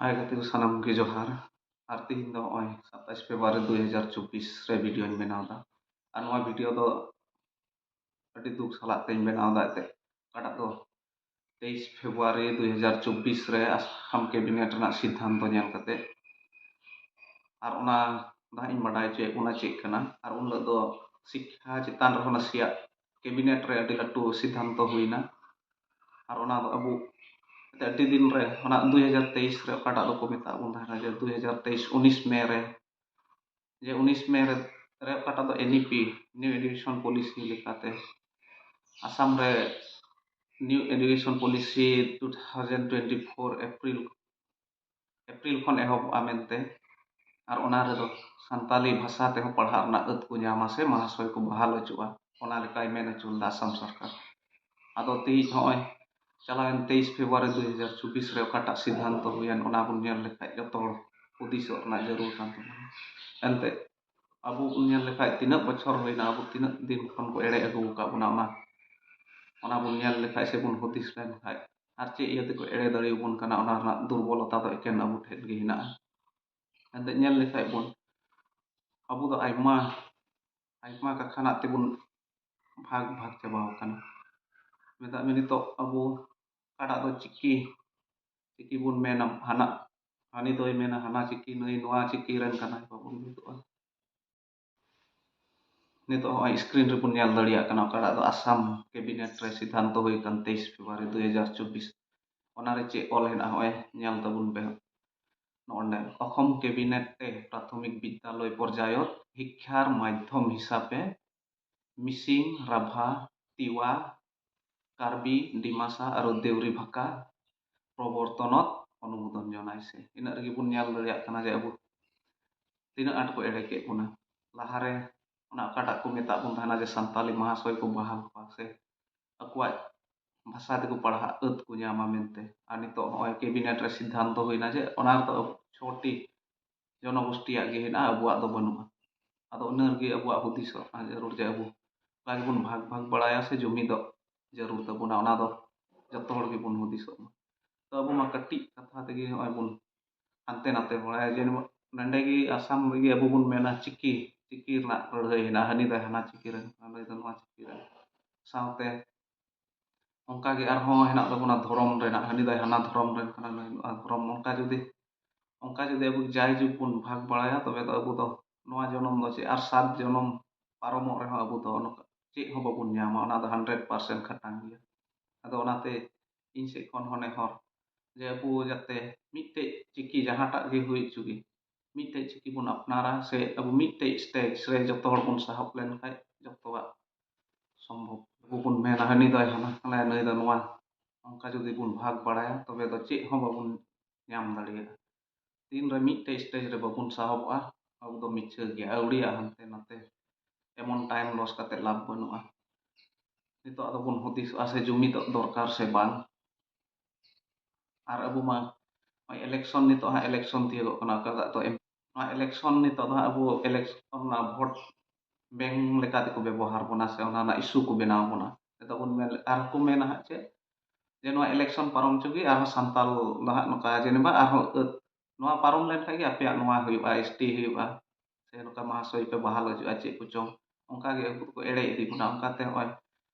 Hai ᱜᱟᱛᱮ ᱠᱚ ᱥᱟᱱᱟᱢ ᱜᱮ ᱡᱚᱦᱟᱨ ᱟᱨ ᱛᱤᱦᱤᱧ ᱫᱚ ᱱᱚᱜᱼᱚᱭ 27 ᱯᱷᱮᱵᱨᱩᱣᱟᱨᱤ 2024 ᱨᱮ ᱵᱷᱤᱰᱤᱭᱳᱧ ᱵᱮᱱᱟᱣᱫᱟ ᱟᱨ ᱱᱚᱣᱟ ᱵᱷᱤᱰᱤᱭᱳ ᱫᱚ ᱟᱹᱰᱤ ᱫᱩᱠ ᱥᱟᱞᱟᱜ ᱛᱮᱧ ᱵᱮᱱᱟᱣᱫᱟ ᱮᱱᱛᱮᱫ ᱚᱠᱟᱴᱟᱜ ᱫᱚ 23 ᱯᱷᱮᱵᱨᱩᱣᱟᱨᱤ 2024 ᱨᱮ ᱟᱥᱟᱢ ᱠᱮᱵᱤᱱᱮᱴ ᱨᱮᱱᱟᱜ ᱥᱤᱫᱽᱫᱷᱟᱱᱛᱚ ᱧᱮᱞ ᱠᱟᱛᱮ ᱟᱨ ᱚᱱᱟ ᱫᱚ ᱦᱟᱸᱜ ᱤᱧ ᱵᱟᱰᱟᱭ ᱦᱚᱪᱚᱭᱮᱫ ᱵᱚᱱᱟ ᱪᱮᱫ ᱠᱟᱱᱟ ᱟᱨ ᱩᱱ ᱦᱤᱞᱳᱜ ᱫᱚ ᱥᱤᱠᱠᱷᱟ ᱪᱮᱛᱟᱱ ᱨᱮᱦᱚᱸ ᱱᱟᱥᱮᱭᱟᱜ ᱠᱮᱵᱤᱱᱮᱴ ᱨᱮ ᱟᱹᱰᱤ ᱞᱟᱹᱴᱩ ᱥᱤᱫᱽᱫᱷᱟᱱᱛᱚ ᱦᱩᱭᱱᱟ ᱟᱨ ᱚᱱᱟ ᱫᱚ ᱟᱵᱚ ᱟᱹᱰᱤ ᱫᱤᱱ ᱨᱮ ᱚᱱᱟ 2023 ᱨᱮ ᱚᱠᱟᱴᱟᱜ ᱫᱚᱠᱚ ᱢᱮᱛᱟᱜ ᱵᱚᱱ ᱛᱟᱦᱮᱱᱟ ᱡᱮ 2023 19 ᱢᱮ ᱨᱮ ᱡᱮ 19 ᱢᱮ ᱨᱮ ọᱠᱟᱴᱟᱜ ᱫᱚ NEP ᱱᱤউ ᱮᱰᱩকেᱥᱚᱱ ᱯᱚᱞᱤᱥᱤ ᱞᱮᱠᱟᱛᱮ আসাম রে নিউ এডুকেশন পলিসি 2024 এপ্রিল ᱠᱷᱚᱱ ᱮᱦᱚᱵᱚᱜᱼᱟ ᱢᱮᱱᱛᱮ ᱟᱨ ᱚᱱᱟ ᱨᱮᱫᱚ ᱥᱟᱱᱛᱟᱞᱤ ᱵᱷᱟষᱟ ᱛᱮᱦᱚᱸ ᱯᱟᱲᱦᱟᱜ ᱨᱮᱱᱟᱜ ᱟᱹᱛ ᱠᱚ ᱧᱟᱢᱟ ᱥᱮ ᱢᱚᱦᱟᱥᱚᱭ ᱠᱚ ᱵᱟᱦᱟᱞ ᱦᱚᱪᱚᱜᱼᱟ ᱚᱱᱟ ᱞᱮᱠᱟᱭ ᱢᱮᱱ ᱦᱚᱪᱚ ᱞᱮᱫᱟ ᱟᱥᱟᱢ ᱥᱚᱨᱠᱟর ᱟᱫᱚ ᱛᱮᱦᱮᱧ ᱱᱚᱜᱼᱚᱭ ᱪᱟᱞᱟᱣᱮᱱ 23 ᱯᱷᱮᱵᱨᱩᱣᱟᱨᱤ 2024 ᱨᱮ ᱚᱠᱟᱴᱟᱜ ᱥᱤᱫᱽᱫᱷᱟᱱᱛᱚ ᱦᱩᱭᱮᱱ ᱚᱱᱟ ᱵᱚᱱ ᱧᱮᱞ ᱞᱮᱠᱷᱟᱡ ᱡᱚᱛᱚ ᱦᱚᱲ ᱦᱩᱫᱤᱥᱚᱜ ᱨᱮᱱᱟᱜ ᱡᱟᱹᱨᱩᱲ ᱠᱟᱱ ᱛᱟᱵᱚᱱᱟ ᱮᱱᱛᱮᱫ ᱟᱵᱚ ᱵᱚᱱ ᱧᱮᱞ ᱞᱮᱠᱷᱟᱡ ᱛᱤᱱᱟᱹᱜ ᱵᱚᱪᱷᱚᱨ ᱦᱩᱭᱱᱟ ᱟᱵᱚ ᱛᱤᱱᱟᱹᱜ ᱫᱤᱱ ᱠᱷᱚᱱ ᱠᱚ ᱮᱲᱮ ᱟᱹᱜᱩ ᱟᱠᱟᱫ ᱵᱚᱱᱟ ᱚᱱᱟ ᱵᱚᱱ ᱧᱮᱞ ᱞᱮᱠᱷᱟᱡ ᱥᱮᱵᱚᱱ ᱦᱩᱫᱤᱥ ᱞᱮᱱᱠᱷᱟᱡ ᱟᱨ ᱪᱮᱫ ᱤᱭᱟᱹ ᱛᱮᱠᱚ ᱮᱲᱮ ᱫᱟᱲᱮᱭᱟᱵᱚᱱ ᱠᱟᱱᱟ ᱚᱱᱟ ᱨᱮᱱᱟᱜ ᱫᱩᱨᱵᱚᱞᱚᱛᱟ ᱫᱚ ᱮᱠᱮᱱ ᱟᱵᱚ ᱴᱷᱮᱱ ᱜᱮ ᱦᱮᱱᱟᱜᱼᱟ ᱮᱱᱛᱮᱫ ᱧᱮᱞ ᱞᱮᱠᱷᱟᱡ ᱵᱚᱱ ᱟᱵᱚ ᱫᱚ ᱟᱭᱢᱟ ᱠᱟᱠᱷᱟᱱᱟᱜ ᱛᱮᱵᱚᱱ ᱵᱷᱟᱜᱽ ᱪᱟᱵᱟᱣ ᱟᱠᱟᱱᱟ ᱢᱮᱛᱟᱜ ᱢᱮ ᱱᱤᱛᱚᱜ ᱟᱵᱚ ᱚᱠᱟᱴᱟᱜ ᱫᱚ ᱪᱤᱠᱤ ᱵᱚᱱ ᱢᱮᱱᱟ ᱦᱟᱹᱱᱤ ᱫᱚᱭ ᱢᱮᱱᱟ ᱦᱟᱱᱟ ᱪᱤᱠᱤ ᱱᱩᱭ ᱱᱚᱣᱟ ᱪᱤᱠᱤ ᱨᱮᱱ ᱠᱟᱱᱟᱭ ᱵᱟᱵᱚᱱ ᱢᱤᱫᱚᱜᱼᱟ ᱱᱤᱛᱚᱜ ᱱᱚᱜᱼᱚᱭ ᱥᱠᱨᱤᱱ ᱨᱮᱵᱚᱱ ᱧᱮᱞ ᱫᱟᱲᱮᱭᱟᱜ ᱠᱟᱱᱟ ᱚᱠᱟᱴᱟᱜ ᱫᱚ ᱟᱥᱟᱢ ᱠᱮᱵᱤᱱᱮᱴ ᱨᱮ ᱥᱤᱫᱽᱫᱷᱟᱱᱛᱚ ᱦᱩᱭ ᱟᱠᱟᱱ 23 ᱯᱷᱮᱵᱨᱩᱣᱟᱨᱤ 2024 ᱚᱱᱟᱨᱮ ᱪᱮᱫ ᱚᱞ ᱦᱮᱱᱟᱜᱼᱟ ᱱᱚᱜᱼᱚᱭ ᱧᱮᱞ ᱛᱟᱵᱚᱱ ᱯᱮ নন্ডে অসম কেবিনেটে প্রাথমিক বিদ্যালয় পর্যায়ত শিক্ষার মাধ্যম হিসাবে মিচিং রাভা তিৱা কাৰ্বি ডিমাচা আৰু দেউৰী ভাষা প্ৰৱৰ্তনত অনুমোদন জনাইছে ইনাᱜ ᱨᱮᱜᱮ ᱵᱚᱱ ᱧᱮᱞ ᱫᱟᱲᱮᱭᱟᱜ ᱠᱟᱱᱟ ᱡᱮ ᱟᱵᱚ ᱛᱤᱱᱟᱹᱜ ᱟᱸᱴ ᱠᱚ ᱮᱲᱮ ᱠᱮᱫ ᱵᱚᱱᱟ ᱞᱟᱦᱟᱨᱮ ᱚᱱᱟ ᱚᱠᱟᱴᱟᱜ ᱠᱚ ᱢᱮᱛᱟᱜ ᱵᱚᱱ ᱛᱟᱦᱮᱱᱟ ᱡᱮ ᱥᱟᱱᱛᱟᱞᱤ ᱢᱚᱦᱟᱥᱚᱭ ᱠᱚ ᱵᱟᱦᱟᱞ ᱠᱚᱣᱟ ᱥᱮ ᱟᱠᱚᱣᱟᱜ ᱵᱷᱟষᱟ ᱛᱮᱠᱚ ᱯᱟᱲᱦᱟᱜ ᱟᱹᱛ ᱠᱚ ᱧᱟᱢᱟ ᱢᱮᱱᱛᱮ ᱟᱨ ᱱᱤᱛᱚᱜ ᱱᱚᱜᱼᱚᱭ ᱠᱮᱵᱤᱱᱮᱴ ᱨᱮ ᱥᱤᱫᱽᱫᱷᱟᱱᱛᱚ ᱦᱩᱭᱱᱟ ᱡᱮ ᱚᱱᱟ ᱨᱮᱫᱚ 6টি জনগোষ্ঠীয়াᱜ ᱜᱮ ᱦᱮᱱᱟᱜᱼᱟ ᱟᱵᱚᱣᱟᱜ ᱫᱚ ᱵᱟᱹᱱᱩᱜᱼᱟ ᱟᱫᱚ ᱤᱱᱟᱹ ᱨᱮᱜᱮ ᱟᱵᱚᱣᱟᱜ ᱦᱩᱫᱤᱥᱚᱜ ᱡᱟᱹᱨᱩᱲ ᱡᱮ ᱟᱵᱚ ᱚᱠᱟ ᱜᱮᱵᱚᱱ ᱵᱷᱟᱜᱽ ᱵᱟᱲᱟᱭᱟ ᱥᱮ ᱡᱩᱢᱤᱫᱚᱜ ᱡᱟᱹᱨᱩᱲ ᱛᱟᱵᱚᱱᱟ ᱚᱱᱟ ᱫᱚ ᱡᱚᱛᱚ ᱦᱚᱲ ᱜᱮᱵᱚᱱ ᱦᱩᱫᱤᱥᱚᱜ ᱢᱟ ᱛᱚ ᱟᱵᱚ ᱢᱟ ᱠᱟᱹᱴᱤᱡ ᱠᱟᱛᱷᱟ ᱛᱮᱜᱮ ᱱᱚᱜᱼᱚᱭ ᱵᱚᱱ ᱦᱟᱱᱛᱮ ᱱᱟᱛᱮ ᱵᱟᱲᱟᱭᱟ ᱡᱮ ᱱᱚᱸᱰᱮ ᱜᱮ ᱟᱥᱟᱢ ᱨᱮᱜᱮ ᱟᱵᱚ ᱵᱚᱱ ᱢᱮᱱᱟ ᱪᱤᱠᱤ ᱨᱮᱱᱟᱜ ᱞᱟᱹᱲᱦᱟᱹᱭ ᱦᱮᱱᱟᱜᱼᱟ ᱦᱟᱹᱱᱤ ᱫᱚ ᱦᱟᱱᱟ ᱪᱤᱠᱤ ᱨᱮᱱ ᱱᱩᱭ ᱫᱚ ᱱᱚᱣᱟ ᱪᱤᱠᱤ ᱨᱮᱱ ᱥᱟᱶᱛᱮ ᱚᱱᱠᱟᱜᱮ ᱟᱨᱦᱚᱸ ᱦᱮᱱᱟᱜ ᱛᱟᱵᱚᱱᱟ ᱫᱷᱚᱨᱚᱢ ᱨᱮᱱᱟᱜ ᱦᱟᱹᱱᱤ ᱫᱚ ᱦᱟᱱᱟ ᱫᱷᱚᱨᱚᱢ ᱨᱮᱱ ᱠᱟᱱᱟ ᱱᱩᱭ ᱱᱚᱣᱟ ᱫᱷᱚᱨᱚᱢ ᱚᱱᱠᱟ ᱡᱩᱫᱤ ᱟᱵᱚ ᱡᱟᱭᱡᱩᱜᱽ ᱵᱚᱱ ᱵᱷᱟᱜᱽ ᱵᱟᱲᱟᱭᱟ ᱛᱚᱵᱮ ᱫᱚ ᱟᱵᱚ ᱫᱚ ᱱᱚᱣᱟ ᱡᱚᱱᱚᱢ ᱫᱚ ᱪᱮᱫ ᱟᱨ 7 ᱡᱚᱱᱚᱢ ᱯᱟᱨᱚᱢᱚᱜ ᱨᱮᱦᱚᱸ ᱟᱵᱚ ᱫᱚ ᱪᱮᱫ ᱦᱚᱸ ᱵᱟᱵᱚᱱ ᱧᱟᱢᱟ ᱚᱱᱟ ᱫᱚ 100% ᱠᱷᱟᱴᱟᱝ ᱜᱮᱭᱟ ᱟᱫᱚ ᱚᱱᱟᱛᱮ ᱤᱧ ᱥᱮᱫ ᱠᱷᱚᱱ ᱦᱚᱸ ᱱᱮᱦᱚᱨ ᱡᱮ ᱟᱵᱚ ᱡᱟᱛᱮ ᱢᱤᱫᱴᱮᱡ ᱪᱤᱠᱤ ᱡᱟᱦᱟᱸᱴᱟᱜ ᱜᱮ ᱦᱩᱭ ᱦᱚᱪᱚ ᱜᱮ ᱢᱤᱫᱴᱮᱡ ᱪᱤᱠᱤ ᱵᱚᱱ ᱟᱯᱱᱟᱨᱟ ᱥᱮ ᱟᱵᱚ ᱢᱤᱫᱴᱮᱡ ᱥᱴᱮᱡ ᱨᱮ ᱡᱚᱛᱚ ᱦᱚᱲ ᱵᱚᱱ ᱥᱟᱦᱚᱵ ᱞᱮᱱᱠᱷᱟᱡ ᱡᱚᱛᱚᱣᱟᱜ ᱥᱚᱢᱵᱷᱚᱵ ᱟᱵᱚ ᱵᱚᱱ ᱢᱮᱱᱟ ᱦᱟᱹᱱᱤ ᱫᱚᱭ ᱦᱟᱱᱟ ᱠᱟᱱᱟᱭ ᱱᱩᱭ ᱫᱚ ᱱᱚᱣᱟ ᱚᱱᱠᱟ ᱡᱩᱫᱤ ᱵᱚᱱ ᱵᱷᱟᱜᱽ ᱵᱟᱲᱟᱭᱟ ᱛᱚᱵᱮ ᱫᱚ ᱪᱮᱫ ᱦᱚᱸ ᱵᱟᱵᱚᱱ ᱧᱟᱢ ᱫᱟᱲᱮᱭᱟᱜᱼᱟ ᱛᱤᱱᱨᱮ ᱢᱤᱫᱴᱮᱡ ᱥᱴᱮᱡ ᱨᱮ ᱵᱟᱵᱚᱱ ᱥᱟᱦᱚᱵᱚᱜᱼᱟ ᱟᱵᱚ ᱫᱚ ᱢᱤᱪᱷᱟᱹ ᱜᱮᱭᱟ ᱟᱹᱣᱲᱤᱭᱟᱜ ᱦᱟᱱᱛᱮ ᱱᱟᱛᱮ ᱮᱢᱚᱱ ᱴᱟᱭᱤᱢ ᱞᱚᱥ ᱠᱟᱛᱮ ᱞᱟᱵᱷ ᱵᱟᱹᱱᱩᱜᱼᱟ ᱱᱤᱛᱚᱜ ᱟᱫᱚ ᱵᱚᱱ ᱦᱩᱫᱤᱥᱚᱜᱼᱟ ᱥᱮ ᱡᱩᱢᱤᱫᱚᱜ ᱫᱚᱨᱠᱟর ᱥᱮ ᱵᱟᱝ ᱟᱨ ᱟᱵᱚ ᱢᱟ ᱤᱞᱮᱠᱥᱚᱱ ᱱᱤᱛᱚᱜ ᱦᱟᱸᱜ ᱤᱞᱮᱠᱥᱚᱱ ᱛᱤᱭᱳᱜᱚᱜ ᱠᱟᱱᱟ ᱚᱠᱟᱴᱟᱜ ᱫᱚ ᱱᱚᱣᱟ ᱤᱞᱮᱠᱥᱚᱱ ᱱᱤᱛᱚᱜ ᱫᱚ ᱦᱟᱸᱜ ᱟᱵᱚ ᱤᱞᱮᱠᱥᱚᱱ ᱨᱮᱱᱟᱜ ᱵᱷᱳᱴ ᱵᱮᱝᱠ ᱞᱮᱠᱟ ᱛᱮᱠᱚ ᱵᱮᱵᱚᱦᱟᱨ ᱵᱚᱱᱟ ᱥᱮ ᱚᱱᱟ ᱨᱮᱱᱟᱜ ᱤᱥᱩ ᱠᱚ ᱵᱮᱱᱟᱣ ᱵᱚᱱᱟ ᱱᱤᱛᱚᱜ ᱵᱚᱱ ᱟᱨᱠᱚ ᱢᱮᱱᱟ ᱦᱟᱸᱜ ᱪᱮᱫ ᱡᱮ ᱱᱚᱣᱟ ᱤᱞᱮᱠᱥᱚᱱ ᱯᱟᱨᱚᱢ ᱦᱚᱪᱚ ᱜᱮ ᱟᱨᱦᱚᱸ ᱥᱟᱱᱛᱟᱞ ᱫᱚ ᱦᱟᱸᱜ ᱱᱚᱝᱠᱟ ᱡᱮᱱᱮᱵᱟ ᱟᱨᱦᱚᱸ ᱱᱚᱣᱟ ᱯᱟᱨᱚᱢ ᱞᱮᱱᱠᱷᱟᱡ ᱜᱮ ᱟᱯᱮᱭᱟᱜ ᱱᱚᱣᱟ ᱦᱩᱭᱩᱜᱼᱟ ST ᱦᱩᱭᱩᱜᱼᱟ ᱥᱮ ᱱᱚᱝᱠᱟ ᱢᱚᱦᱟᱥᱚᱭ ᱯᱮ ᱵᱟᱦᱟᱞ ᱦᱤᱡᱩᱜᱼᱟ ᱪᱮᱫ ᱠᱚᱪᱚᱝ ᱚᱱᱠᱟᱜᱮ ᱟᱵᱚ ᱠᱚ ᱮᱲᱮ ᱤᱫᱤ ᱵᱚᱱᱟ ᱚᱱᱠᱟᱛᱮ ᱱᱚᱜᱼᱚᱭ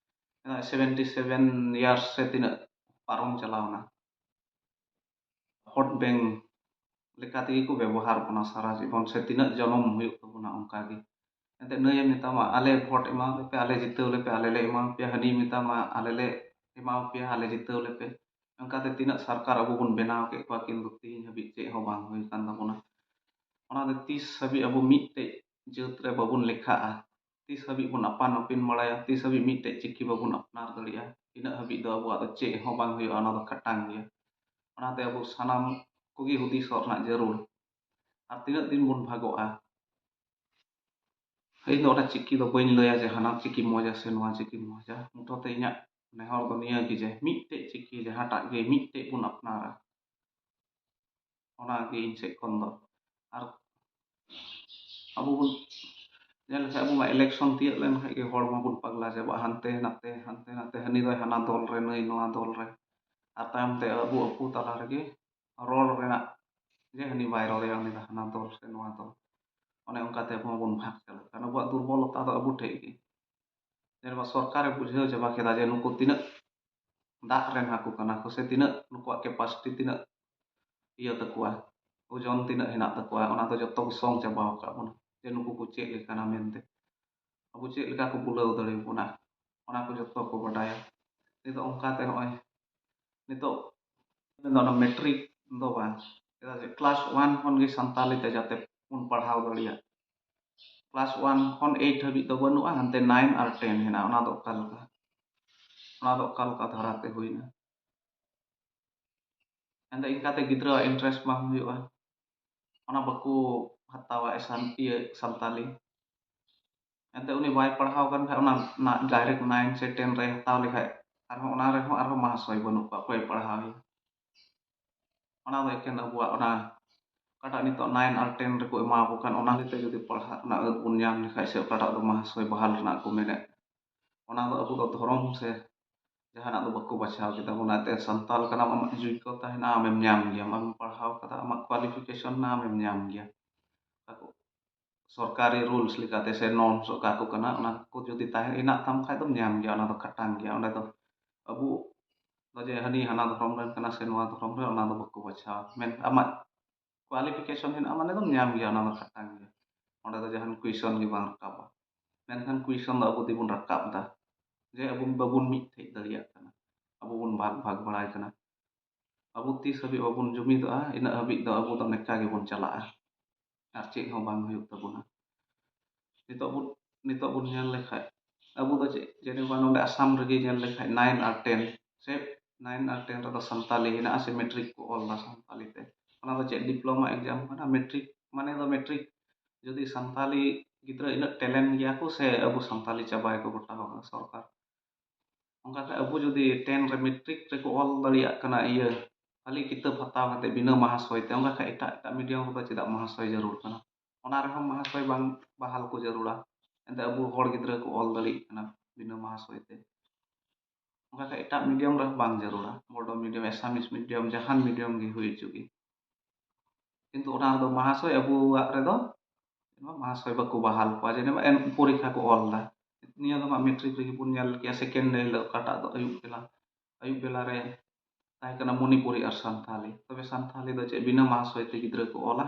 77 ইয়ার্স ᱥᱮ ᱛᱤᱱᱟᱹᱜ ᱯᱟᱨᱚᱢ ᱪᱟᱞᱟᱣᱱᱟ ᱵᱷᱳᱴ ᱵᱮᱝᱠ ᱞᱮᱠᱟ ᱛᱮᱜᱮ ᱠᱚ ᱵᱮᱵᱚᱦᱟᱨ ᱵᱚᱱᱟ ᱥᱟᱨᱟ ᱡᱤᱵᱚᱱ ᱥᱮ ᱛᱤᱱᱟᱹᱜ ᱡᱚᱱᱚᱢ ᱦᱩᱭᱩᱜ ᱛᱟᱵᱚᱱᱟ ᱚᱱᱠᱟᱜᱮ ᱮᱱᱛᱮᱫ ᱱᱩᱭᱮ ᱢᱮᱛᱟᱢᱟ ᱟᱞᱮ ᱵᱷᱳᱴ ᱮᱢᱟᱣᱟᱯᱮ ᱟᱞᱮ ᱡᱤᱛᱟᱹᱣ ᱞᱮᱯᱮ ᱟᱞᱮ ᱞᱮ ᱮᱢᱟᱣᱟᱯᱮᱭᱟ ᱦᱟᱹᱱᱤ ᱢᱮᱛᱟᱢᱟ ᱟᱞᱮ ᱞᱮ ᱮᱢᱟᱣᱟᱯᱮᱭᱟ ᱟᱞᱮ ᱡᱤᱛᱟᱹᱣ ᱞᱮᱯᱮ ᱚᱱᱠᱟᱛᱮ ᱛᱤᱱᱟᱹᱜ ᱥᱚᱨᱠᱟᱨ ᱟᱵᱚ ᱵᱚᱱ ᱵᱮᱱᱟᱣ ᱠᱮᱫ ᱠᱚᱣᱟ ᱠᱤᱱᱛᱩ ᱛᱮᱦᱮᱧ ᱦᱟᱹᱵᱤᱡ ᱪᱮᱫ ᱦᱚᱸ ᱵᱟᱝ ᱦᱩᱭ ᱟᱠᱟᱱ ᱛᱟᱵᱚᱱᱟ ᱚᱱᱟᱛᱮ ᱛᱤᱥ ᱦᱟᱹᱵᱤᱡ ᱟᱵᱚ ᱢᱤᱫᱴᱮᱡ ᱡᱟᱹᱛ ᱨᱮ ᱵᱟᱵᱚᱱ ᱞᱮᱠᱷᱟᱜᱼᱟ ᱛᱤᱥ ᱦᱟᱹᱵᱤᱡ ᱵᱚᱱ ᱟᱯᱟᱱ ᱟᱹᱯᱤᱱ ᱵᱟᱲᱟᱭᱟ ᱛᱤᱥ ᱦᱟᱹᱵᱤᱡ ᱢᱤᱫᱴᱮᱡ ᱪᱤᱠᱤ ᱵᱟᱵᱚᱱ ᱟᱯᱱᱟᱨ ᱫᱟᱲᱮᱭᱟᱜᱼᱟ ᱤᱱᱟᱹᱜ ᱦᱟᱹᱵᱤᱡ ᱫᱚ ᱟᱵᱚᱣᱟᱜ ᱫᱚ ᱪᱮᱫ ᱦᱚᱸ ᱵᱟᱝ ᱦᱩᱭᱩᱜᱼᱟ ᱚᱱᱟ ᱫᱚ ᱠᱷᱟᱴᱟᱝ ᱜᱮᱭᱟ ᱚᱱᱟᱛᱮ ᱟᱵᱚ ᱥᱟᱱᱟᱢ ᱠᱚᱜᱮ ᱦᱩᱫᱤᱥᱚᱜ ᱨᱮᱱᱟᱜ ᱡᱟᱹᱨᱩᱲ ᱟᱨ ᱛᱤᱱᱟᱹᱜ ᱫᱤᱱ ᱵᱚᱱ ᱵᱷᱟᱜᱚᱜᱼᱟ ᱤᱧ ᱫᱚ ᱚᱱᱟ ᱪᱤᱠᱤ ᱫᱚ ᱵᱟᱹᱧ ᱞᱟᱹᱭᱟ ᱡᱮ ᱦᱟᱱᱟ ᱪᱤᱠᱤ ᱢᱚᱡᱟ ᱥᱮ ᱱᱚᱣᱟ ᱪᱤᱠᱤ ᱢᱚᱡᱟ ᱢᱩᱴᱷᱟᱹᱛᱮ ᱤᱧᱟᱹᱜ ᱱᱮᱦᱚᱨ ᱫᱚ ᱱᱤᱭᱟᱹᱜᱮ ᱡᱮ ᱢᱤᱫᱴᱮᱡ ᱪᱤᱠᱤ ᱡᱟᱦᱟᱸᱴᱟᱜ ᱜᱮ ᱢᱤᱫᱴᱮᱡ ᱵᱚᱱ ᱟᱯᱱᱟᱨᱟ ᱚᱱᱟᱜᱮ ᱤᱧ ᱥᱮᱫ ᱠᱷᱚᱱ ᱫᱚ ᱟᱨ ᱟᱵᱚ ᱵᱚᱱ ᱧᱮᱞ ᱞᱮᱠᱷᱟᱡ ᱟᱵᱚ ᱢᱟ ᱤᱞᱮᱠᱥᱚᱱ ᱛᱤᱭᱳᱜ ᱞᱮᱱᱠᱷᱟᱡ ᱜᱮ ᱦᱚᱲ ᱢᱟᱵᱚᱱ ᱯᱟᱜᱽᱞᱟ ᱪᱟᱵᱟᱜᱼᱟ ᱦᱟᱱᱛᱮ ᱱᱟᱛᱮ ᱦᱟᱹᱱᱤ ᱫᱚᱭ ᱦᱟᱱᱟ ᱫᱚᱞ ᱨᱮ ᱱᱩᱭ ᱱᱚᱣᱟ ᱫᱚᱞ ᱨᱮ ᱟᱨ ᱛᱟᱭᱚᱢ ᱛᱮ ᱟᱵᱚ ᱛᱟᱞᱟ ᱨᱮᱜᱮ ᱨᱚᱲ ᱨᱮᱱᱟᱜ ᱡᱮ ᱦᱟᱹᱱᱤ ᱵᱟᱭ ᱨᱚᱲᱮᱭᱟ ᱩᱱᱤ ᱫᱚ ᱦᱟᱱᱟ ᱫᱚᱞ ᱥᱮ ᱱᱚᱣᱟ ᱫᱚᱞ, ᱚᱱᱮ ᱚᱱᱠᱟᱛᱮ ᱟᱵᱚ ᱦᱚᱸᱵᱚᱱ ᱵᱷᱟᱜᱽ ᱪᱟᱞᱟᱜ ᱠᱟᱱᱟ᱾ ᱟᱵᱚᱣᱟᱜ ᱫᱩᱨᱵᱚᱞᱚᱛᱟ ᱫᱚ ᱟᱵᱚ ᱴᱷᱮᱡ ᱜᱮ, ᱡᱮᱞᱮᱠᱟ ᱥᱚᱨᱠᱟᱨᱮ ᱵᱩᱡᱷᱟᱹᱣ ᱪᱟᱵᱟ ᱠᱮᱫᱟ ᱡᱮ ᱱᱩᱠᱩ ᱛᱤᱱᱟᱹᱜ ᱫᱟᱜ ᱨᱮᱱ ᱦᱟᱹᱠᱩ ᱠᱟᱱᱟ ᱠᱚ, ᱥᱮ ᱛᱤᱱᱟᱹᱜ ᱱᱩᱠᱩᱣᱟᱜ ᱠᱮᱯᱟᱥᱤᱴᱤ ᱛᱤᱱᱟᱹᱜ ᱤᱭᱟᱹ ᱛᱟᱠᱚᱣᱟ, ᱳᱡᱚᱱ ᱛᱤᱱᱟᱹᱜ ᱦᱮᱱᱟᱜ ᱛᱟᱠᱚᱣᱟ, ᱚᱱᱟ ᱫᱚ ᱡᱚᱛᱚ ᱠᱚ ᱥᱚᱝ ᱪᱟᱵᱟ ᱟᱠᱟᱫ ᱵᱚᱱᱟ ᱡᱮ ᱱᱩᱠᱩ ᱠᱚ ᱪᱮᱫ ᱞᱮᱠᱟᱱᱟ ᱢᱮᱱᱛᱮ, ᱟᱵᱚ ᱪᱮᱫ ᱞᱮᱠᱟ ᱠᱚ ᱵᱩᱞᱟᱹᱣ ᱫᱟᱲᱮᱭᱟᱵᱚᱱᱟ, ᱚᱱᱟ ᱠᱚ ᱡᱚᱛᱚ ᱠᱚ ᱵᱟᱰᱟᱭᱟ᱾ ᱱᱤᱛᱚᱜ ᱚᱱᱠᱟᱛᱮ ᱱᱚᱜᱼᱚᱭ ᱱᱤᱛᱚᱜ ᱚᱱᱟ ᱢᱮᱴᱨᱤᱠ ᱫᱚ ᱵᱟᱝ, ᱪᱮᱫᱟᱜ ᱥᱮ ᱠᱞᱟᱥ 1 ᱠᱷᱚᱱ ᱜᱮ ᱥᱟᱱᱛᱟᱞᱤ ᱛᱮ ᱡᱟᱛᱮ ᱵᱚᱱ ᱯᱟᱲᱦᱟᱣ ᱫᱟᱲᱮᱭᱟᱜ, ᱠᱞᱟᱥ 1 ᱠᱷᱚᱱ 8 ᱦᱟᱹᱵᱤᱡ ᱫᱚ ᱵᱟᱹᱱᱩᱜᱼᱟ, ᱦᱟᱱᱛᱮ 9 ᱟᱨ 10 ᱦᱮᱱᱟᱜᱼᱟ᱾ ᱚᱱᱟ ᱫᱚ ᱚᱠᱟ ᱞᱮᱠᱟ, ᱚᱱᱟ ᱫᱚ ᱚᱠᱟ ᱞᱮᱠᱟ ᱫᱷᱟᱨᱟᱛᱮ ᱦᱩᱭᱱᱟ? ᱮᱱᱛᱮ ᱤᱱᱠᱟᱛᱮ ᱜᱤᱫᱽᱨᱟᱹᱣᱟᱜ ᱤᱱᱴᱟᱨᱮᱥᱴ ᱵᱟᱝ ᱦᱩᱭᱩᱜᱼᱟ, ᱚᱱᱟ ᱵᱟᱠᱚ ᱦᱟᱛᱟᱣᱟ ᱥᱟᱱᱛᱟᱞᱤ, ᱮᱱᱛᱮ ᱩᱱᱤ ᱵᱟᱭ ᱯᱟᱲᱦᱟᱣ ᱠᱟᱱ ᱠᱷᱟᱡ ᱚᱱᱟ ᱰᱟᱭᱨᱮक्ᱴ 9 ᱥᱮ 10 ᱨᱮ ᱦᱟᱛᱟᱣ ᱞᱮᱠᱷᱟᱡ ᱟᱨᱦᱚᱸ ᱚᱱᱟ ᱨᱮᱦᱚᱸ ᱟᱨᱦᱚᱸ ᱢᱟᱦᱟᱥᱚᱭ ᱵᱟᱹᱱᱩᱜ ᱠᱚᱣᱟ, ᱚᱠᱚᱭ ᱯᱟᱲᱦᱟᱣᱮᱭᱟ? ᱚᱱᱟ ᱫᱚ ᱮᱠᱮᱱ ᱟᱵᱚᱣᱟᱜ ᱚᱱᱟ ᱚᱠᱟᱴᱟᱜ ᱱᱤᱛᱚᱜ 9 ᱟᱨ 10 ᱨᱮᱠᱚ ᱮᱢᱟ ᱠᱚ ᱠᱟᱱ, ᱚᱱᱟ ᱛᱮ ᱡᱩᱫᱤ ᱯᱟᱲᱦᱟᱜ ᱨᱮᱱᱟᱜ ᱟᱹᱫ ᱵᱚᱱ ᱧᱟᱢ ᱞᱮᱠᱷᱟᱡ, ᱥᱮ ᱚᱠᱟᱴᱟᱜ ᱫᱚ ᱢᱟᱦᱟᱥᱚᱭ ᱵᱟᱦᱟᱞ ᱨᱮᱱᱟᱜ ᱠᱚ ᱢᱮᱱᱮᱫ, ᱚᱱᱟ ᱫᱚ ᱟᱵᱚ ᱫᱚ ᱫᱷᱚᱨᱚᱢ ᱥᱮ ᱡᱟᱦᱟᱱᱟᱜ ᱫᱚ ᱵᱟᱠᱚ ᱵᱟᱪᱷᱟᱣ ᱠᱮᱫᱟ ᱵᱚᱱ᱾ ᱮᱱᱛᱮ ᱥᱟᱱᱛᱟᱞ ᱠᱟᱱᱟᱢ, ᱟᱢᱟᱜ ᱡᱳᱜᱽᱜᱚᱛᱟ ᱦᱮᱱᱟᱜᱼᱟ, ᱟᱢᱮᱢ ᱧᱟᱢ ᱜᱮᱭᱟ, ᱟᱢᱮᱢ ᱯᱟᱲᱦᱟᱣ ᱠᱟᱫᱟ, ᱟᱢᱟᱜ ᱠᱳᱣᱟᱞᱤᱯᱷᱤᱠᱮᱥᱚᱱ ᱦᱮᱱᱟᱜᱼᱟ, ᱟᱢᱮᱢ ᱧᱟᱢ ᱜᱮᱭᱟ᱾ ᱥᱚᱨᱠᱟᱨᱤ ᱨᱩᱞᱥ ᱞᱮᱠᱟᱛᱮ ᱥᱮ ᱱᱚᱨᱢᱥ ᱚᱠᱟ ᱠᱚ ᱠᱟᱱᱟ, ᱚᱱᱟ ᱠᱚ ᱡᱩᱫᱤ ᱦᱮᱱᱟᱜ ᱛᱟᱢ ᱠᱷᱟᱡ ᱫᱚᱢ ᱧᱟᱢ ᱜᱮᱭᱟ, ᱚᱱᱟ ᱫᱚ ᱠᱷᱟᱴᱟᱝ ᱜᱮᱭᱟ᱾ ᱚᱸᱰᱮ ᱫᱚ ᱟᱵᱚ ᱫᱚ ᱡᱮ ᱦᱟᱹᱱᱤ ᱦᱟᱱᱟ ᱫᱷᱚᱨᱚᱢ ᱨᱮᱱ ᱠᱟᱱᱟ ᱥᱮ ᱱᱚᱣᱟ ᱫᱷᱚᱨᱚᱢ ᱨᱮᱱ, ᱚᱱᱟ ᱫᱚ ᱵᱟᱠᱚ ᱵᱟᱪᱷᱟᱣᱟ, ᱢᱮᱱᱠᱷᱟᱱ ᱟᱢᱟᱜ ᱠᱳᱣᱟᱞᱤᱯᱷᱤᱠᱮᱥᱚᱱ ᱦᱮᱱᱟᱜᱼᱟ ᱢᱟᱱᱮ ᱫᱚᱢ ᱧᱟᱢ ᱜᱮᱭᱟ, ᱚᱱᱟ ᱫᱚ ᱠᱷᱟᱴᱟᱝ ᱜᱮᱭᱟ᱾ ᱚᱸᱰᱮ ᱫᱚ ᱡᱟᱦᱟᱱ ᱠᱩᱭᱥᱚᱱ ᱜᱮ ᱵᱟᱝ ᱨᱟᱠᱟᱵᱟ, ᱢᱮᱱᱠᱷᱟᱱ ᱠᱩᱭᱥᱚᱱ ᱫᱚ ᱟᱵᱚ ᱛᱮᱵᱚᱱ ᱨᱟᱠᱟᱵ ᱮᱫᱟ ᱡᱮ ᱟᱵᱚ ᱵᱟᱵᱚᱱ ᱢᱤᱫᱴᱷᱮᱡ ᱫᱟᱲᱮᱭᱟᱜ ᱠᱟᱱᱟ, ᱟᱵᱚ ᱵᱚᱱ ᱵᱷᱟᱜᱽ ᱵᱷᱟᱜᱽ ᱵᱟᱲᱟᱭ ᱠᱟᱱᱟ᱾ ᱟᱵᱚ ᱛᱤᱥ ᱦᱟᱹᱵᱤᱡ ᱵᱟᱵᱚᱱ ᱡᱩᱢᱤᱫᱚᱜᱼᱟ, ᱤᱱᱟᱹᱜ ᱦᱟᱹᱵᱤᱡ ᱫᱚ ᱟᱵᱚ ᱫᱚ ᱱᱮᱠᱟ ᱜᱮᱵᱚᱱ ᱪᱟᱞᱟᱜᱼᱟ, ᱟᱨ ᱪᱮᱫ ᱦᱚᱸ ᱵᱟᱝ ᱦᱩᱭᱩᱜ ᱛᱟᱵᱚᱱᱟ᱾ ᱱᱤᱛᱚᱜ ᱵᱚᱱ ᱧᱮᱞ ᱞᱮᱠᱷᱟᱡ ᱟᱵᱚ ᱫᱚ ᱪᱮᱫ ᱡᱮᱱᱮᱵᱟ ᱱᱚᱰᱮ ᱟᱥᱟᱢ ᱨᱮᱜᱮ ᱧᱮᱞ ᱞᱮᱠᱷᱟᱡ 9 ᱟᱨ 10 ᱥᱮ 9 ᱟᱨ 10 ᱨᱮᱫᱚ ᱥᱟᱱᱛᱟᱞᱤ ᱦᱮᱱᱟᱜᱼᱟ, ᱥᱮ ᱢᱮᱴᱨᱤᱠ ᱠᱚ ᱚᱞ ᱮᱫᱟ ᱥᱟᱱᱛᱟᱞᱤ ᱛᱮ, ᱚᱱᱟ ᱫᱚ ᱪᱮᱫ ᱰᱤᱯᱞᱳᱢᱟ ᱮᱠᱡᱟᱢ ᱠᱟᱱᱟ? ᱢᱮᱴᱨᱤᱠ ᱢᱟᱱᱮ ᱫᱚ ᱢᱮᱴᱨᱤᱠ ᱡᱩᱫᱤ ᱥᱟᱱᱛᱟᱞᱤ ᱜᱤᱫᱽᱨᱟᱹ ᱤᱱᱟᱹᱜ ᱴᱮᱞᱮᱱᱴ ᱜᱮᱭᱟ ᱠᱚ, ᱥᱮ ᱟᱵᱚ ᱥᱟᱱᱛᱟᱞᱤ ᱪᱟᱵᱟᱭᱟᱠᱚ ᱜᱚᱴᱟ ᱥᱚᱨᱠᱟᱨ, ᱚᱱᱠᱟ ᱠᱷᱟᱡ ᱟᱵᱚ ᱡᱩᱫᱤ 10 ᱨᱮ ᱢᱮᱴᱨᱤᱠ ᱨᱮᱠᱚ ᱚᱞ ᱫᱟᱲᱮᱭᱟᱜ ᱠᱟᱱᱟ, ᱤᱭᱟᱹ ᱠᱷᱟᱹᱞᱤ ᱠᱤᱛᱟᱹᱵ ᱦᱟᱛᱟᱣ ᱠᱟᱛᱮ ᱵᱤᱱᱟᱹ ᱢᱟᱦᱟᱥᱚᱭ ᱛᱮ, ᱚᱱᱠᱟ ᱠᱷᱟᱡ ᱮᱴᱟᱜ ᱢᱤᱰᱤᱭᱟᱢ ᱨᱮᱫᱚ ᱪᱮᱫᱟᱜ ᱢᱟᱦᱟᱥᱚᱭ ᱡᱟᱹᱨᱩᱲ ᱠᱟᱱᱟ? ᱚᱱᱟ ᱨᱮᱦᱚᱸ ᱢᱟᱦᱟᱥᱚᱭ ᱵᱟᱝ ᱵᱟᱦᱟᱞ ᱠᱚ ᱡᱟᱹᱨᱩᱲᱟ, ᱮᱱᱛᱮ ᱟᱵᱚ ᱦᱚᱲ ᱜᱤᱫᱽᱨᱟᱹ ᱠᱚ ᱚᱞ ᱫᱟᱲᱮᱭᱟᱜ ᱠᱟᱱᱟ ᱵᱤᱱᱟᱹ ᱢᱟᱦᱟᱥᱚᱭ ᱛᱮ, ᱚᱱᱠᱟ ᱠᱷᱟᱡ ᱮᱴᱟᱜ ᱢᱤᱰᱤᱭᱟᱢ ᱨᱮᱦᱚᱸ ᱵᱟᱝ ᱡᱟᱹᱨᱩᱲᱟ, ᱵᱚᱰᱚ ᱢᱤᱰᱤᱭᱟᱢ, ᱮᱥᱟᱢᱤᱥ ᱢᱤᱰᱤᱭᱟᱢ, ᱡᱟᱦᱟᱱ ᱢᱤᱰᱤᱭᱟᱢ ᱜᱮ ᱦᱩᱭ ᱦᱚᱪᱚᱜ, ᱠᱤᱱᱛᱩ ᱚᱱᱟ ᱨᱮᱫᱚ ᱢᱟᱦᱟᱥᱚᱭ ᱟᱵᱚᱣᱟᱜ ᱨᱮᱫᱚ ᱢᱟᱦᱟᱥᱚᱭ ᱵᱟᱠᱚ ᱵᱟᱦᱟᱞ ᱠᱚᱣᱟ, ᱡᱮᱱᱮᱵᱟ ᱯᱚᱨᱤᱠᱷᱟ ᱠᱚ ᱚᱞ ᱮᱫᱟ, ᱱᱤᱭᱟᱹ ᱫᱚ ᱦᱟᱸᱜ ᱢᱮᱴᱨᱤᱠ ᱨᱮᱜᱮ ᱵᱚᱱ ᱧᱮᱞ ᱠᱮᱭᱟ, ᱥᱮᱠᱮᱱᱰ ᱰᱮ ᱦᱤᱞᱳᱜ ᱚᱠᱟᱴᱟᱜ ᱫᱚ ᱟᱹᱭᱩᱵ ᱵᱮᱞᱟ ᱨᱮ ᱛᱟᱦᱮᱸ ᱠᱟᱱᱟ ᱢᱚᱱᱤᱯᱩᱨᱤ ᱟᱨ ᱥᱟᱱᱛᱷᱟᱞᱤ, ᱛᱚᱵᱮ ᱥᱟᱱᱛᱷᱟᱞᱤ ᱫᱚ ᱪᱮᱫ ᱵᱤᱱᱟᱹ ᱢᱟᱦᱟᱥᱚᱭ ᱛᱮ ᱜᱤᱫᱽᱨᱟᱹ ᱠᱚ ᱚᱞᱟ?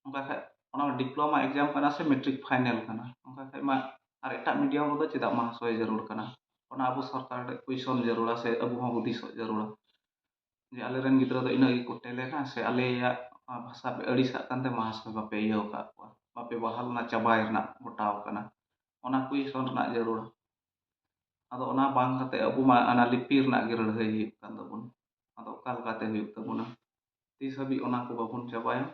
ᱚᱱᱠᱟ ᱠᱷᱟᱡ ᱚᱱᱟ ᱰᱤᱯᱞᱳᱢᱟ ᱮᱠᱡᱟᱢ ᱠᱟᱱᱟ ᱥᱮ ᱢᱮᱴᱨᱤᱠ ᱯᱷᱟᱭᱱᱮᱞ ᱠᱟᱱᱟ, ᱚᱱᱠᱟ ᱠᱷᱟᱡ ᱢᱟ ᱟᱨ ᱮᱴᱟᱜ ᱢᱤᱰᱤᱭᱟᱢ ᱨᱮᱫᱚ ᱪᱮᱫᱟᱜ ᱢᱟᱦᱟᱥᱚᱭ ᱡᱟᱹᱨᱩᱲ ᱠᱟᱱᱟ? ᱚᱱᱟ ᱟᱵᱚ ᱥᱚᱨᱠᱟᱨ ᱴᱷᱮᱡ ᱠᱩᱭᱥᱚᱱ ᱡᱟᱹᱨᱩᱲᱟ, ᱥᱮ ᱟᱵᱚ ᱦᱚᱸ ᱦᱩᱫᱤᱥᱚᱜ ᱡᱟᱹᱨᱩᱲᱟ ᱡᱮ ᱟᱞᱮᱨᱮᱱ ᱜᱤᱫᱽᱨᱟᱹ ᱫᱚ ᱤᱱᱟᱹᱜ ᱜᱮᱠᱚ ᱴᱮᱞᱮᱱᱴᱼᱟ, ᱥᱮ ᱟᱞᱮᱭᱟᱜ ᱵᱷᱟᱥᱟ ᱯᱮ ᱟᱹᱲᱤᱥᱟᱜ ᱠᱟᱱᱛᱮ ᱢᱟᱦᱟᱥᱚᱭ ᱵᱟᱯᱮ ᱤᱭᱟᱹ ᱟᱠᱟᱫ ᱠᱚᱣᱟ, ᱵᱟᱯᱮ ᱵᱟᱦᱟᱞᱱᱟ, ᱪᱟᱵᱟᱭ ᱨᱮᱱᱟᱜ ᱜᱚᱴᱟᱣ ᱠᱟᱱᱟ, ᱚᱱᱟ ᱠᱩᱭᱥᱚᱱ ᱨᱮᱱᱟᱜ ᱡᱟᱹᱨᱩᱲᱟ᱾ ᱟᱫᱚ ᱚᱱᱟ ᱵᱟᱝ ᱠᱟᱛᱮ ᱟᱵᱚ ᱢᱟ ᱚᱱᱟ ᱞᱤᱯᱤ ᱨᱮᱱᱟᱜ ᱜᱮ ᱞᱟᱹᱲᱦᱟᱹᱭ ᱦᱩᱭᱩᱜ ᱠᱟᱱ ᱛᱟᱵᱚᱱᱟ᱾ ᱟᱫᱚ ᱚᱠᱟ ᱞᱮᱠᱟᱛᱮ ᱦᱩᱭᱩᱜ ᱛᱟᱵᱚᱱᱟ? ᱛᱤᱥ ᱦᱟᱹᱵᱤᱡ ᱚᱱᱟ ᱠᱚ ᱵᱟᱵᱚᱱ ᱪᱟᱵᱟᱭᱟ,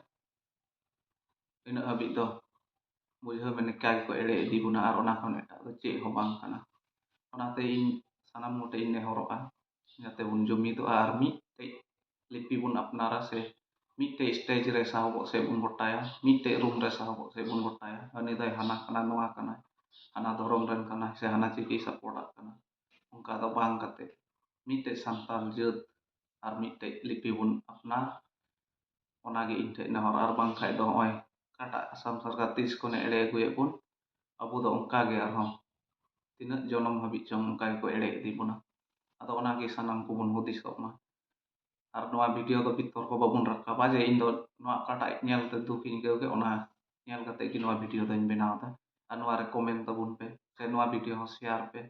ᱤᱱᱟᱹᱜ ᱦᱟᱹᱵᱤᱡ ᱫᱚ ᱵᱩᱡᱷᱟᱹᱣ ᱢᱮ ᱱᱮᱠᱟ ᱜᱮᱠᱚ ᱮᱲᱮ ᱤᱫᱤ ᱵᱚᱱᱟ, ᱟᱨ ᱚᱱᱟ ᱠᱷᱚᱱ ᱮᱴᱟᱜ ᱫᱚ ᱪᱮᱫ ᱦᱚᱸ ᱵᱟᱝ ᱠᱟᱱᱟ᱾ ᱚᱱᱟᱛᱮ ᱤᱧ ᱥᱟᱱᱟᱢ ᱠᱚᱴᱷᱮᱡ ᱤᱧ ᱱᱮᱦᱚᱨᱚᱜᱼᱟ, ᱡᱟᱛᱮ ᱵᱚᱱ ᱡᱩᱢᱤᱫᱚᱜᱼᱟ, ᱟᱨ ᱢᱤᱫᱴᱮᱡ ᱞᱤᱯᱤ ᱵᱚᱱ ᱟᱯᱱᱟᱨᱟ, ᱥᱮ ᱢᱤᱫᱴᱮᱡ ᱥᱴᱮᱡ ᱨᱮ ᱥᱟᱦᱚᱵᱚᱜ ᱥᱮᱫ ᱵᱚᱱ ᱜᱚᱴᱟᱭᱟ, ᱢᱤᱫᱴᱮᱡ ᱨᱩᱢ ᱨᱮ ᱥᱟᱦᱚᱵᱚᱜ ᱥᱮᱫ ᱵᱚᱱ ᱜᱚᱴᱟᱭᱟ, ᱦᱟᱹᱱᱤ ᱫᱚᱭ ᱦᱟᱱᱟ ᱠᱟᱱᱟ, ᱱᱚᱣᱟ ᱠᱟᱱᱟ, ᱦᱟᱱᱟ ᱫᱷᱚᱨᱚᱢ ᱨᱮᱱ ᱠᱟᱱᱟ, ᱥᱮ ᱦᱟᱱᱟ ᱪᱤᱠᱤ ᱥᱟᱯᱚᱴᱟᱜ ᱠᱟᱱᱟ, ᱚᱱᱠᱟ ᱫᱚ ᱵᱟᱝ ᱠᱟᱛᱮ ᱢᱤᱫᱴᱮᱡ ᱥᱟᱱᱛᱟᱲ ᱡᱟᱹᱛ ᱟᱨ ᱢᱤᱫᱴᱮᱡ ᱞᱤᱯᱤ ᱵᱚᱱ ᱟᱯᱱᱟᱨ, ᱚᱱᱟᱜᱮ ᱤᱧ ᱴᱷᱮᱡ ᱱᱮᱦᱚᱨ, ᱟᱨ ᱵᱟᱝᱠᱷᱟᱡ ᱫᱚ ᱱᱚᱜᱼᱚᱭ ᱚᱠᱟᱴᱟᱜ ᱟᱥᱟᱢ ᱥᱚᱨᱠᱟᱨ ᱛᱤᱥ ᱠᱷᱚᱱᱮ ᱮᱲᱮ ᱟᱹᱜᱩᱭᱮᱫ ᱵᱚᱱ, ᱟᱵᱚ ᱫᱚ ᱚᱱᱠᱟᱜᱮ ᱟᱨᱦᱚᱸ ᱛᱤᱱᱟᱹᱜ ᱡᱚᱱᱚᱢ ᱦᱟᱹᱵᱤᱡ ᱪᱚᱝ ᱚᱱᱠᱟ ᱜᱮᱠᱚ ᱮᱲᱮ ᱤᱫᱤ ᱵᱚᱱᱟ᱾ ᱟᱫᱚ ᱚᱱᱟᱜᱮ ᱥᱟᱱᱟᱢ ᱠᱚᱵᱚᱱ ᱦᱩᱫᱤᱥᱚᱜ ᱢᱟ, ᱟᱨ ᱱᱚᱣᱟ ᱵᱷᱤᱰᱤᱭᱳ ᱫᱚ ᱵᱤᱛᱚᱨᱠᱚ ᱵᱟᱵᱚᱱ ᱨᱟᱠᱟᱵᱟ ᱡᱮ ᱤᱧ ᱫᱚ ᱱᱚᱣᱟ ᱚᱠᱟᱴᱟᱜ ᱧᱮᱞᱛᱮ ᱫᱩᱠᱤᱧ ᱟᱹᱭᱠᱟᱹᱣ ᱠᱮᱫ, ᱚᱱᱟ ᱧᱮل ᱠᱟᱛᱮ ᱜᱮ ᱱᱚᱣᱟ ᱵᱷᱤᱰᱤᱭᱳ ᱫᱚᱧ ᱵᱮᱱᱟᱣ ᱮᱫᱟ, ᱟᱨ ᱱᱚᱣᱟ ᱨᱮ ᱠᱚᱢᱮᱱᱴ ᱛᱟᱵᱚᱱ ᱯᱮ, ᱥᱮ ᱱᱚᱣᱟ ᱵᱷᱤᱰᱤᱭᱳ ᱦᱚᱸ ᱥᱮᱭᱟᱨ ᱯᱮ,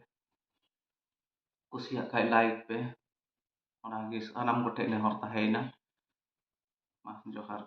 ᱠᱩᱥᱤᱭᱟᱜ ᱠᱷᱟᱡ ᱞᱟᱭᱤᱠ ᱯᱮ, ᱚᱱᱟᱜᱮ ᱥᱟᱱᱟᱢ ᱠᱚᱴᱷᱮᱡ ᱱᱮᱦᱚᱨ ᱛᱟᱦᱮᱸᱭᱮᱱᱟ᱾ ᱢᱟ ᱡᱚᱦᱟᱨ᱾